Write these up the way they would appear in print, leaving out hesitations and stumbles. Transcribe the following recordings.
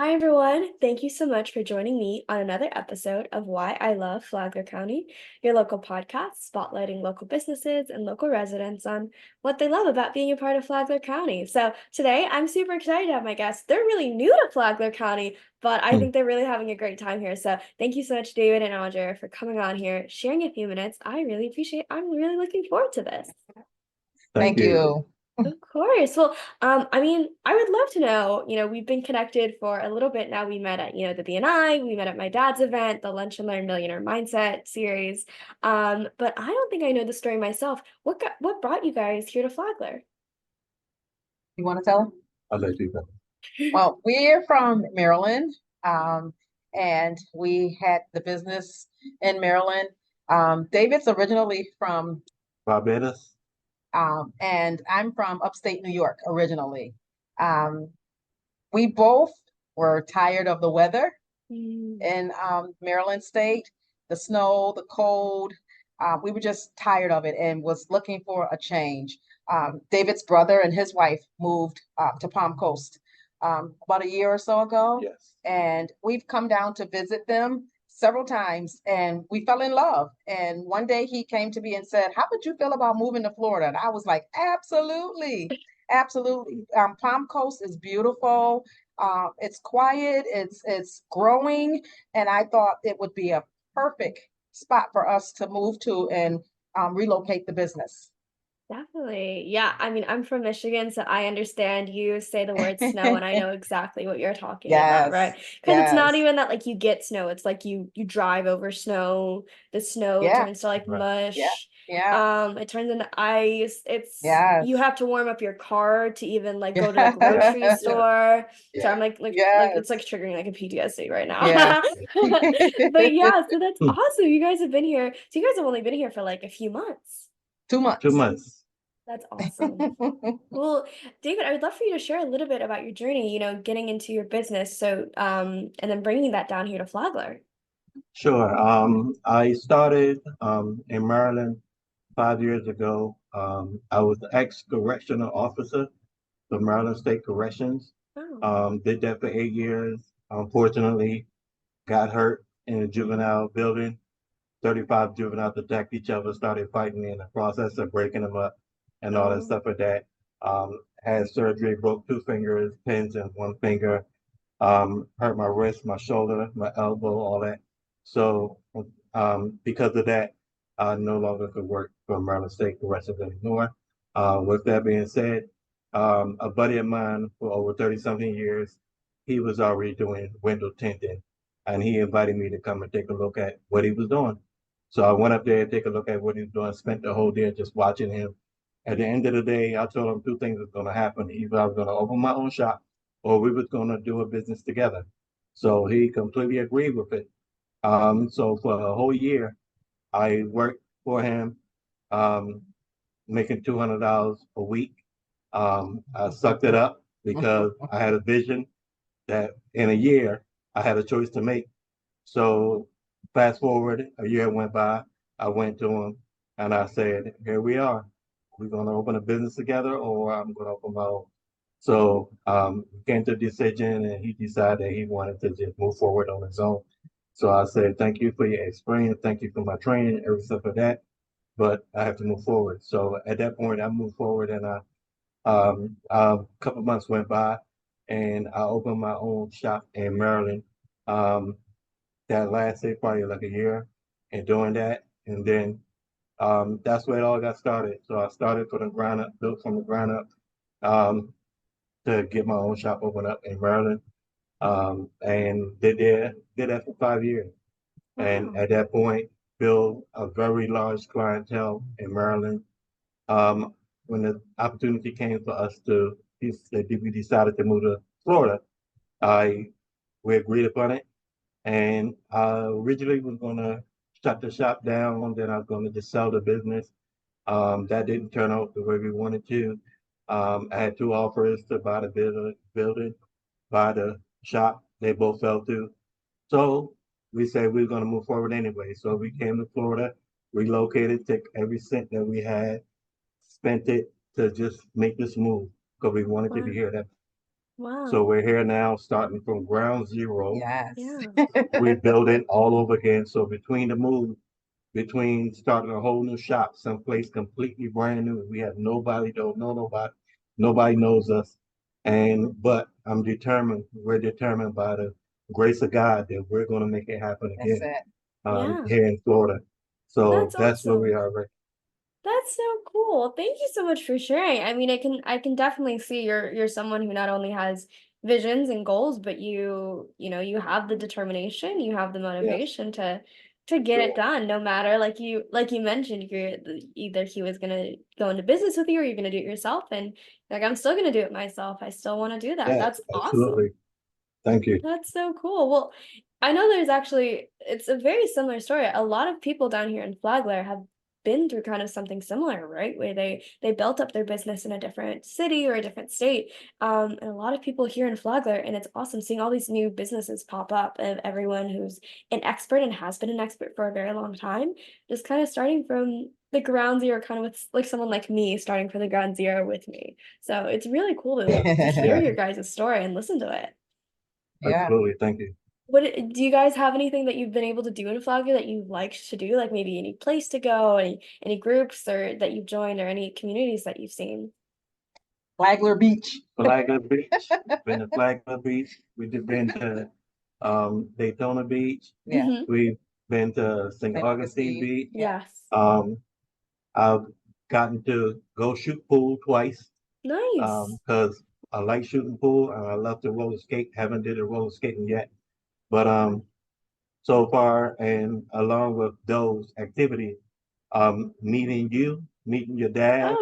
Hi, everyone. Thank you so much for joining me on another episode of Why I Love Flagler County, your local podcast spotlighting local businesses and local residents on what they love about being a part of Flagler County. So, today I'm super excited to have my guests. They're really new to Flagler County, but I Hmm. think they're really having a great time here. So, thank you so much, David and Audra, for coming on here, sharing a few minutes. I really appreciate I'm really looking forward to this. Thank Thank you. you. Of course. Well, I would love to know, we've been connected for a little bit now. We met at, the BNI, we met at my dad's event, the Lunch and Learn Millionaire Mindset series. But I don't think I know the story myself. What brought you guys here to Flagler? You want to tell them? I'll let you go. Well, we're from Maryland, um, and we had the business in Maryland. David's originally from, Barbados? and I'm from upstate New York originally. Um, we both were tired of the weather Mm, in Maryland State, the snow, the cold. We were just tired of it and was looking for a change. David's brother and his wife moved to Palm Coast about a year or so ago, Yes. and we've come down to visit them several times, and we fell in love. And one day he came to me and said, "How would you feel about moving to Florida?" And I was like, "Absolutely, absolutely." Palm Coast is beautiful. It's quiet, it's growing, and I thought it would be a perfect spot for us to move to and relocate the business. definitely. Yeah. I'm from Michigan, so I understand you say the word snow, and I know exactly what you're talking about, right? Yes, Because it's not yes, even that like you get snow, it's like you drive over snow, the snow yeah, turns to like Right. yeah, mush. yeah, It turns into ice. You yes, have to warm up your car to even like go to the yeah, grocery Yeah. store. So Yeah. I'm like it's like yes, triggering like a PTSD right yeah. now. But yeah, so that's awesome. You guys have been here. So you guys have only been here for like a few months. Two 2 months. months. That's awesome. Well, David, I would love for you to share a little bit about your journey, getting into your business. So, and then bringing that down here to Flagler. Sure. I started in Maryland 5 years ago. I was the ex-correctional officer for Maryland State Corrections. Oh, Did that for 8 years. Unfortunately, got hurt in a juvenile building. 35 juveniles attacked each other, started fighting in the process of breaking them up and all that oh, stuff like that. Had surgery, broke 2 fingers, pins in one finger, hurt my wrist, my shoulder, my elbow, all that. So because of that, I no longer could work for Maryland State Corrections anymore. With that being said, a buddy of mine for over 30 something years, he was already doing window tinting, and he invited me to come and take a look at what he was doing. So I went up there and take a look at what he was doing, spent the whole day just watching him. At the end of the day, I told him two things was going to happen. Either I was going to open my own shop or we was going to do a business together. So he completely agreed with it. So for a whole year, I worked for him, um, making $200 a week. I sucked it up because I had a vision that in a year I had a choice to make. So fast forward, a year went by. I went to him and I said, "Here we are. We're going to open a business together, or I'm going to open my own." So we came to a decision, and he decided that he wanted to just move forward on his own. So I said, "Thank you for your experience. Thank you for my training, every stuff for that. But I have to move forward." So at that point, I moved forward, and a couple of months went by, and I opened my own shop in Maryland. Um, that lasted probably like a year and doing that. And then that's where it all got started. So I started from the ground up, built from the ground up um, to get my own shop open up in Maryland. And did that for 5 years. And wow. at that point, built a very large clientele in Maryland. Um, when the opportunity came for us to, we decided to move to Florida, I we agreed upon it. And I originally was gonna shut the shop down, then I was gonna just sell the business. That didn't turn out the way we wanted to. I had two offers to buy the building, buy the shop. They both fell through. So we said we were gonna move forward anyway. So we came to Florida, relocated, took every cent that we had, spent it to just make this move because we wanted to be Wow. here. So Wow. we're here now, starting from ground zero, Yes. Yeah. rebuilding all over again. So between the move, between starting a whole new shop, someplace completely brand new, we have nobody, don't know nobody, nobody knows us. And but I'm determined, we're determined by the grace of God that we're gonna make it happen That's again, it. Yeah. here in Florida. So That's that's where we awesome. are right. That's so cool. Thank you so much for sharing. I mean, I can definitely see you're someone who not only has visions and goals, but you have the determination, you have the Yes, motivation to get it sure. done, no matter like you mentioned, either he was gonna go into business with you or you're gonna do it yourself. And like I'm still gonna do it myself. I still want to do that. Yes, That's awesome. absolutely. Thank you. That's so cool. Well, I know it's a very similar story. A lot of people down here in Flagler have been through kind of something similar, right? Where they built up their business in a different city or a different state. And a lot of people here in Flagler, and it's awesome seeing all these new businesses pop up of everyone who's an expert and has been an expert for a very long time, just kind of starting from the ground zero, kind of with like someone like me starting from the ground zero with me. So it's really cool to hear Yeah, your guys' story and listen to it. Yeah. absolutely. Thank you. Do you guys have anything that you've been able to do in Flagler that you like to do? Like maybe any place to go, any groups or that you've joined or any communities that you've seen? Flagler Beach. Flagler Beach, been to Flagler Beach. We just been to Daytona Beach. Yeah. Hmm. We've been to St. St. Augustine Augustine. Beach. Yeah. Yes. Um, I've gotten to go shoot pool twice Nice. because I like shooting pool and I love to roller skate. Haven't did a roller skating yet, but so far and along with those activities, meeting you, meeting your dad,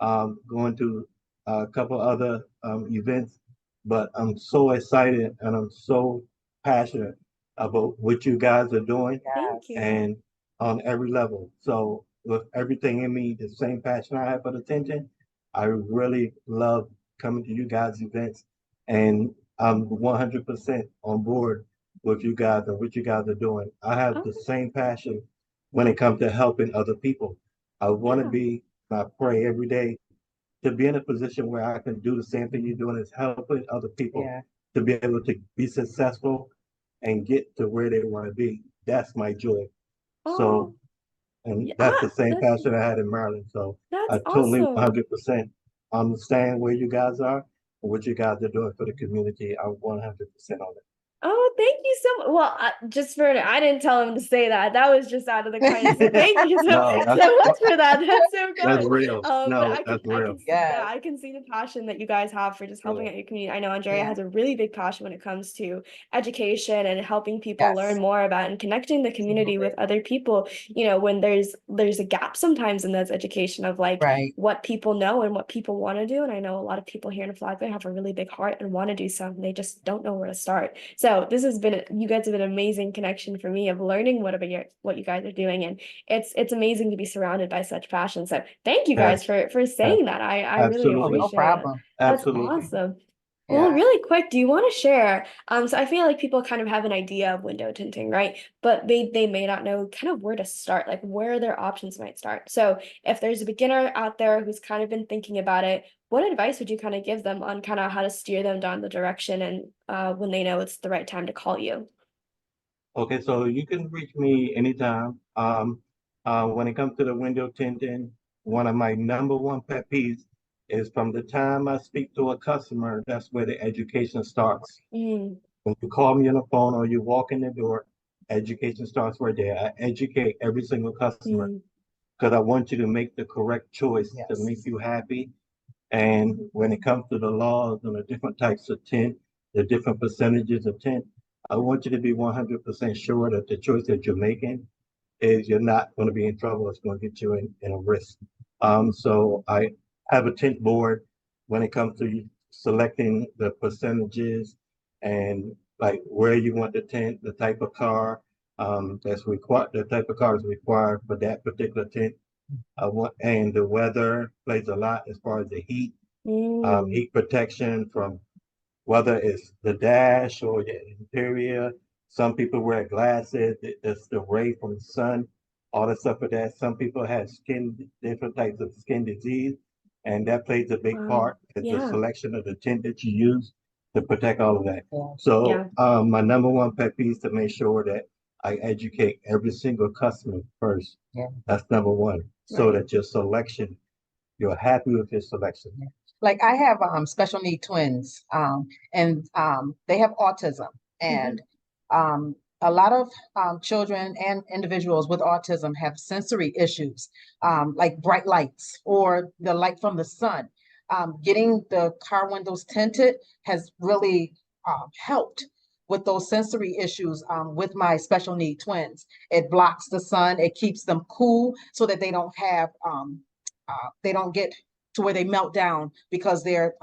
Oh, going to a couple other events. But I'm so excited and I'm so passionate about what you guys are doing thank Yes. you. and on every level. So with everything in me, the same passion I have for the attention, I really love coming to you guys' events, and I'm 100% on board with you guys and what you guys are doing. I have the Oh, same passion when it comes to helping other people. I want to yeah. be, I pray every day to be in a position where I can do the same thing you're doing is helping other people Yeah. to be able to be successful and get to where they want to be. That's my joy. Oh, So, and yeah. that's the same passion I had in Maryland. So That's I totally awesome. 100% understand where you guys are and what you guys are doing for the community. I'm 100% on it. Oh, thank you so much. Well, just for I didn't tell him to say that. That was just out of the kindness. So thank you No, so much for that. That's so that's good. real. But No, I can that's I real. can see yeah, Yes. I can see the passion that you guys have for just helping Yeah. out your community. I know Andrea Yeah. has a really big passion when it comes to education and helping people learn Yes. more about and connecting the community Absolutely. with other people. When there's a gap sometimes in those education of like Right. what people know and what people want to do. And I know a lot of people here in Flagler have a really big heart and want to do something. They just don't know where to start. So this has been you guys have been an amazing connection for me of learning what you guys are doing, and it's amazing to be surrounded by such passion. So thank you Ab- guys for ab- saying that. I really Oh, no Absolutely. appreciate it. problem. That's Absolutely. awesome. Well, Yeah. really quick, do you want to share? So I feel like people kind of have an idea of window tinting, right? But they may not know kind of where to start, like where their options might start. So if there's a beginner out there who's kind of been thinking about it, what advice would you kind of give them on kind of how to steer them down the direction and when they know it's the right time to call you? Okay, so you can reach me anytime. When it comes to the window tinting, one of my number one pet peeves is from the time I speak to a customer, that's where the education starts. Mm, When you call me on the phone or you walk in the door, education starts right there. I educate every single customer mm, because I want you to make the correct choice to Yes. make you happy. And when it comes to the laws and the different types of tint, the different percentages of tint, I want you to be 100% sure that the choice that you're making is you're not going to be in trouble. It's going to get you in a risk. So I have a tint board when it comes to selecting the percentages and like where you want the tint, the type of car that's required, the type of car is required for that particular tint. And the weather plays a lot as far as the heat, mm. heat protection from whether it's the dash or the interior. Some people wear glasses, it's the ray from the sun, all the stuff of that. Some people have different types of skin disease, and that plays a big Wow. part in the Yeah. selection of the tint that you use. to protect all of that. Yeah. So Yeah. my number one pet peeve is to make sure that I educate every single customer first. Yeah. That's number one. So Right. that your selection, you're happy with your selection. Yeah. Like I have special need twins, and they have autism, and a lot of children and individuals with autism have sensory issues, like bright lights or the light from the sun. Getting the car windows tinted has really helped with those sensory issues with my special need twins. It blocks the sun, it keeps them cool so that they don't get to where they melt down because they're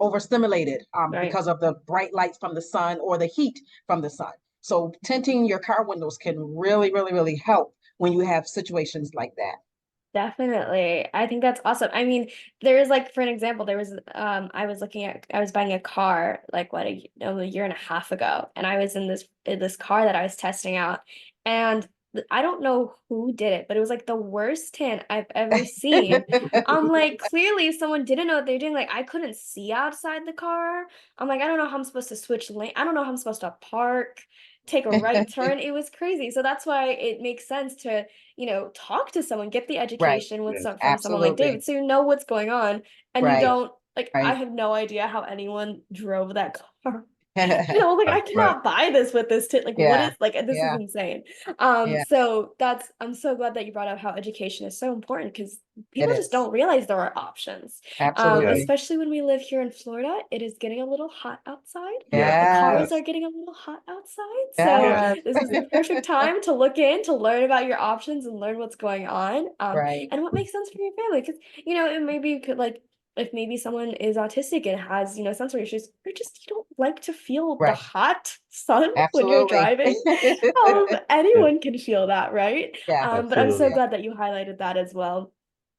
overstimulated Right. because of the bright lights from the sun or the heat from the sun. So tinting your car windows can really, really, really help when you have situations like that. Definitely. I think that's awesome. I mean, there is like, for an example, there was I was buying a car like a year and a half ago, and I was in this car that I was testing out, and I don't know who did it, but it was like the worst tint I've ever seen. I'm like, clearly someone didn't know what they're doing. Like I couldn't see outside the car. I'm like, I don't know how I'm supposed to switch lane. I don't know how I'm supposed to park, take a right turn. It was crazy. So that's why it makes sense to talk to someone, get the Right. education with Yes. from someone like Absolutely. David, so you know what's going on, and you Right. don't like. I Right. have no idea how anyone drove that car. Like I Right. cannot buy this with this tint. Like, what Yeah. is like this is Yeah. insane. Yeah. So I'm so glad that you brought up how education is so important because It people just is. don't realize there are options. Yes. Absolutely. Especially when we live here in Florida, it is getting a little hot outside. Yes. The Yes. cars Yes. are getting a little hot outside. So Yes. Yes. this is the perfect time to look in, to learn about your options and learn what's going on. Right. And what makes sense for your family. Because, it maybe you could like, if maybe someone is autistic and has, sensory issues, or just you don't like to feel the Right. hot sun when you're Absolutely. driving. Yes. Yes. Anyone can feel that, right? Yeah. But I'm so Absolutely. glad that you highlighted that as well.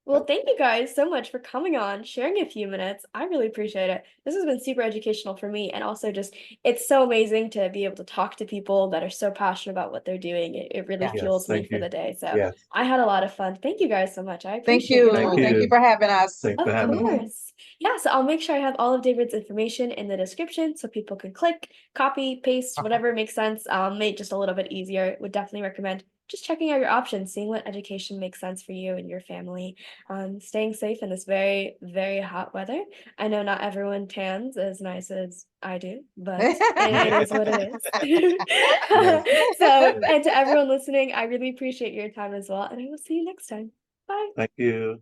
Well, thank you guys so much for coming on, sharing a few minutes. I really appreciate it. This has been super educational for me, and also just it's so amazing to be able to talk to people that are so passionate about what they're doing. It really Yeah. Yes. fuels me Thank for you. the day. So Yes. I had a lot of fun. Thank you guys so much. I Thank appreciate your you. Thank time. Thank you you. for having us. Thanks for Of having me. course. Yeah, so I'll make sure I have all of David's information in the description so people can click, copy, paste, Okay. whatever makes sense. Make it just a little bit easier. Would definitely recommend just checking out your options, seeing what education makes sense for you and your family. Staying safe in this very, very hot weather. I know not everyone tans as nice as I do, but it is what it is. Yes. So, and to everyone listening, I really appreciate your time as well, and I will see you next time. Bye. Thank you.